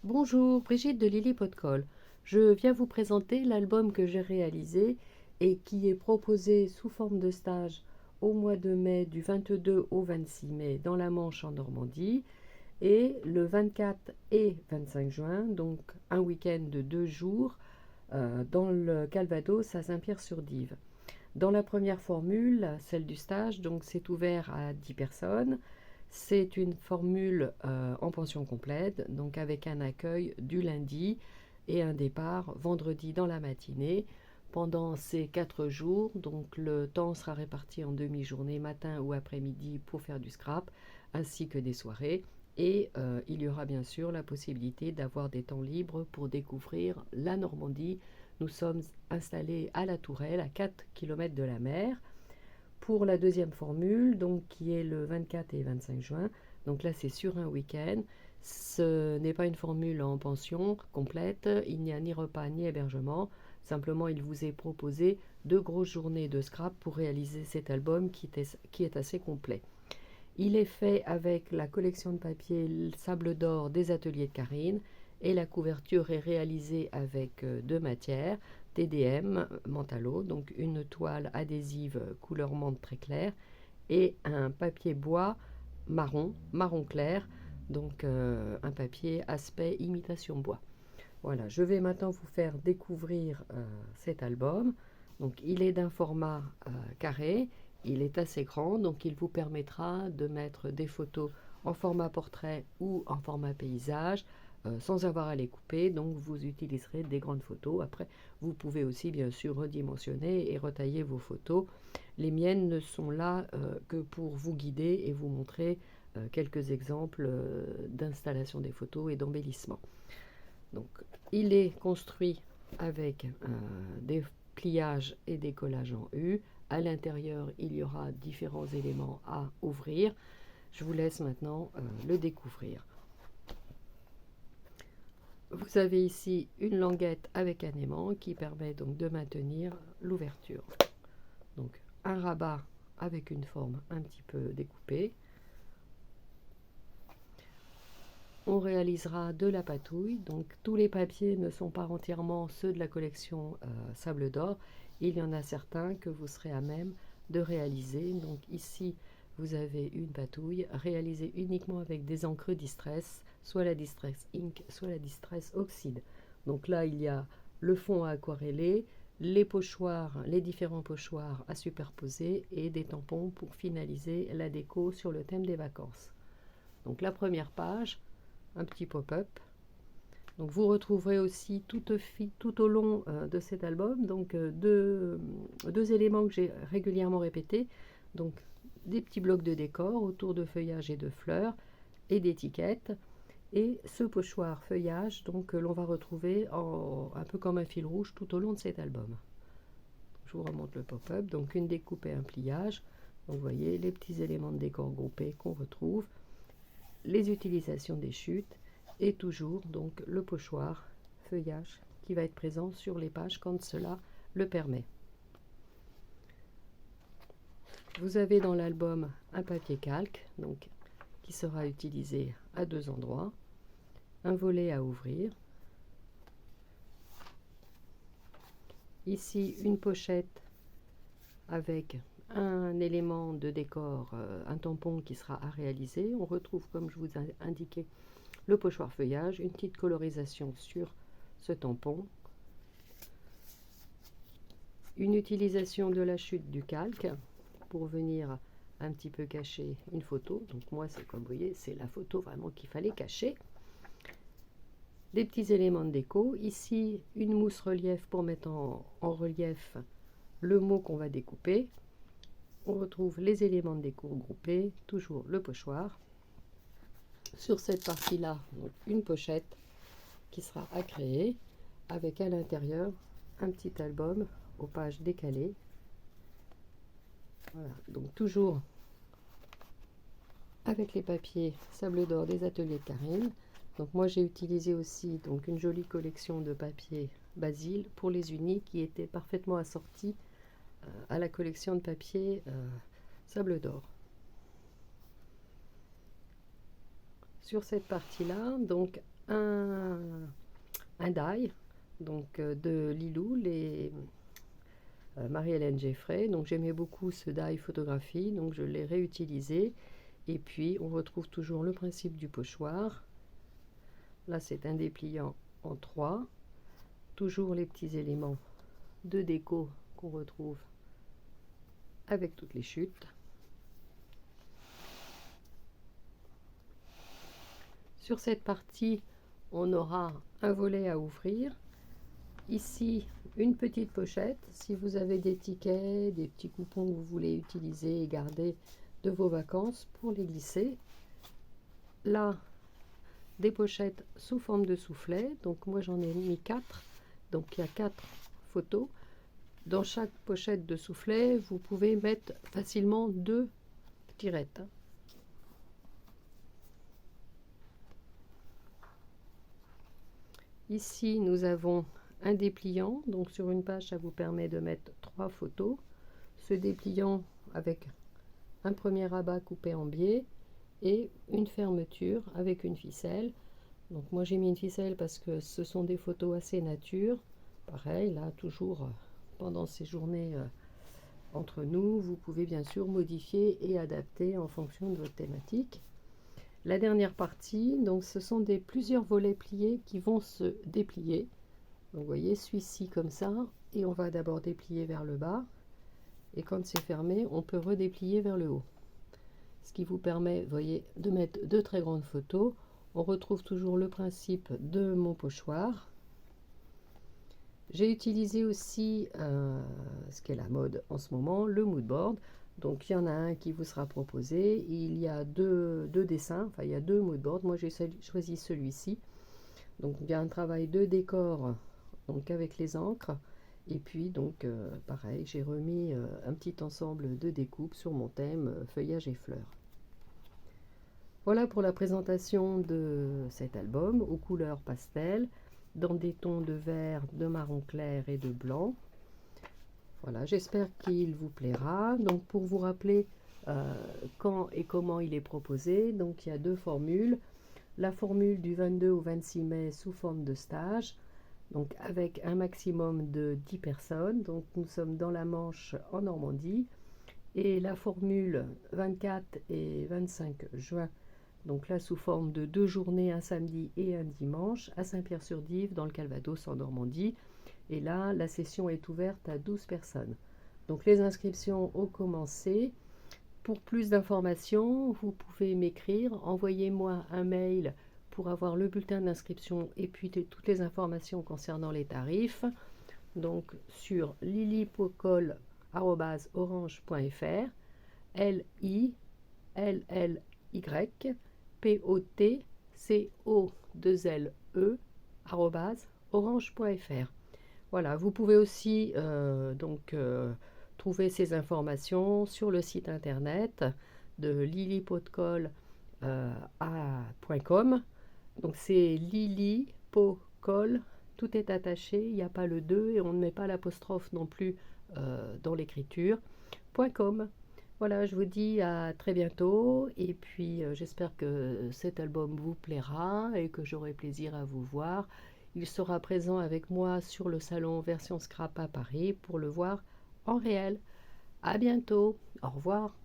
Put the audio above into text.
Bonjour, Brigitte de Lily Potcol. Je viens vous présenter l'album que j'ai réalisé et qui est proposé sous forme de stage au mois de mai, du 22 au 26 mai dans la Manche en Normandie et le 24 et 25 juin, donc un week-end de 2 jours, dans le Calvados à Saint-Pierre-sur-Dive. Dans la première formule, celle du stage, donc c'est ouvert à 10 personnes. C'est une formule en pension complète, donc avec un accueil du lundi et un départ vendredi dans la matinée. Pendant ces 4 jours, donc le temps sera réparti en demi-journée, matin ou après-midi pour faire du scrap, ainsi que des soirées. Et il y aura bien sûr la possibilité d'avoir des temps libres pour découvrir la Normandie. Nous sommes installés à la Tourelle, à 4 km de la mer. Pour la deuxième formule, donc qui est le 24 et 25 juin, donc là c'est sur un week-end. Ce n'est pas une formule en pension complète, il n'y a ni repas ni hébergement. Simplement, il vous est proposé 2 grosses journées de scrap pour réaliser cet album qui est assez complet. Il est fait avec la collection de papier Sable d'Or des ateliers de Karine et la couverture est réalisée avec deux matières, TDM, Mentalo, donc une toile adhésive couleur menthe très claire et un papier bois marron clair, donc un papier aspect imitation bois. Voilà, je vais maintenant vous faire découvrir cet album. Donc, il est d'un format carré, il est assez grand, donc il vous permettra de mettre des photos en format portrait ou en format paysage sans avoir à les couper. Donc, vous utiliserez des grandes photos. Après, vous pouvez aussi bien sûr redimensionner et retailler vos photos. Les miennes ne sont là que pour vous guider et vous montrer quelques exemples d'installation des photos et d'embellissement. Donc, il est construit avec des pliages et des collages en U. À l'intérieur, il y aura différents éléments à ouvrir. Je vous laisse maintenant le découvrir. Vous avez ici une languette avec un aimant qui permet donc de maintenir l'ouverture. Donc, un rabat avec une forme un petit peu découpée. On réalisera de la patouille, donc tous les papiers ne sont pas entièrement ceux de la collection Sable d'Or. Il y en a certains que vous serez à même de réaliser. Donc ici, vous avez une patouille réalisée uniquement avec des encres Distress, soit la Distress Ink, soit la Distress Oxyde. Donc là, il y a le fond à aquareller, les pochoirs, les différents pochoirs à superposer et des tampons pour finaliser la déco sur le thème des vacances. Donc la première page, un petit pop-up. Donc vous retrouverez aussi tout au long de cet album donc deux éléments que j'ai régulièrement répétés. Donc des petits blocs de décor autour de feuillages et de fleurs et d'étiquettes. Et ce pochoir feuillage donc, que l'on va retrouver un peu comme un fil rouge tout au long de cet album. Je vous remonte le pop-up. Donc une découpe et un pliage. Donc vous voyez les petits éléments de décor groupés qu'on retrouve. Les utilisations des chutes et toujours donc le pochoir feuillage qui va être présent sur les pages quand cela le permet. Vous avez dans l'album un papier calque donc qui sera utilisé à 2 endroits, un volet à ouvrir, ici une pochette avec un élément de décor, un tampon qui sera à réaliser. On retrouve, comme je vous ai indiqué, le pochoir feuillage, une petite colorisation sur ce tampon, une utilisation de la chute du calque pour venir un petit peu cacher une photo. Donc moi, c'est comme vous voyez, c'est la photo vraiment qu'il fallait cacher. Des petits éléments de déco. Ici, une mousse relief pour mettre en relief le mot qu'on va découper. On retrouve les éléments de déco groupés, toujours le pochoir. Sur cette partie-là, une pochette qui sera à créer avec à l'intérieur un petit album aux pages décalées. Voilà, donc toujours avec les papiers Sable d'Or des ateliers de Karine. Donc moi j'ai utilisé aussi donc une jolie collection de papier Basile pour les unis qui étaient parfaitement assortis à la collection de papier Sable d'Or. Sur cette partie-là, donc un die, donc de Lilou, Marie-Hélène Geffray. Donc j'aimais beaucoup ce die photographie, donc je l'ai réutilisé. Et puis on retrouve toujours le principe du pochoir. Là c'est un dépliant en 3, toujours les petits éléments de déco qu'on retrouve avec toutes les chutes. Sur cette partie, on aura un volet à ouvrir. Ici, une petite pochette. Si vous avez des tickets, des petits coupons que vous voulez utiliser et garder de vos vacances pour les glisser. Là, des pochettes sous forme de soufflet. Donc moi, j'en ai mis 4. Donc il y a 4 photos. Dans chaque pochette de soufflet, vous pouvez mettre facilement 2 tirettes. Ici, nous avons un dépliant. Donc sur une page, ça vous permet de mettre 3 photos. Ce dépliant avec un premier rabat coupé en biais et une fermeture avec une ficelle. Donc moi j'ai mis une ficelle parce que ce sont des photos assez nature. Pareil, là toujours pendant ces journées entre nous, vous pouvez bien sûr modifier et adapter en fonction de votre thématique. La dernière partie, donc ce sont plusieurs volets pliés qui vont se déplier. Donc vous voyez, celui-ci comme ça, et on va d'abord déplier vers le bas. Et quand c'est fermé, on peut redéplier vers le haut. Ce qui vous permet, vous voyez, de mettre 2 très grandes photos. On retrouve toujours le principe de mon pochoir. J'ai utilisé aussi ce qui est la mode en ce moment, le mood board. Donc il y en a un qui vous sera proposé. Il y a deux dessins, enfin il y a 2 mood boards. Moi j'ai choisi celui-ci. Donc il y a un travail de décor donc avec les encres. Et puis donc pareil, j'ai remis un petit ensemble de découpes sur mon thème feuillage et fleurs. Voilà pour la présentation de cet album aux couleurs pastel, dans des tons de vert, de marron clair et de blanc. Voilà, j'espère qu'il vous plaira. Donc pour vous rappeler quand et comment il est proposé, donc il y a 2 formules. La formule du 22 au 26 mai sous forme de stage, donc avec un maximum de 10 personnes. Donc nous sommes dans la Manche en Normandie. Et la formule 24 et 25 juin, donc là sous forme de 2 journées, un samedi et un dimanche, à Saint-Pierre-sur-Dive dans le Calvados en Normandie. Et là, la session est ouverte à 12 personnes. Donc les inscriptions ont commencé. Pour plus d'informations, vous pouvez m'écrire, envoyez-moi un mail pour avoir le bulletin d'inscription et puis toutes les informations concernant les tarifs. Donc sur lilipocol@orange.fr, LILLYPOTCO2LE@orange.fr. Voilà, vous pouvez aussi trouver ces informations sur le site internet de lilipocol.com. Donc c'est lilipocol, tout est attaché, il n'y a pas le 2 et on ne met pas l'apostrophe non plus dans l'écriture. .com. Voilà, je vous dis à très bientôt et puis j'espère que cet album vous plaira et que j'aurai plaisir à vous voir. Il sera présent avec moi sur le salon Version Scrap à Paris pour le voir en réel. À bientôt. Au revoir.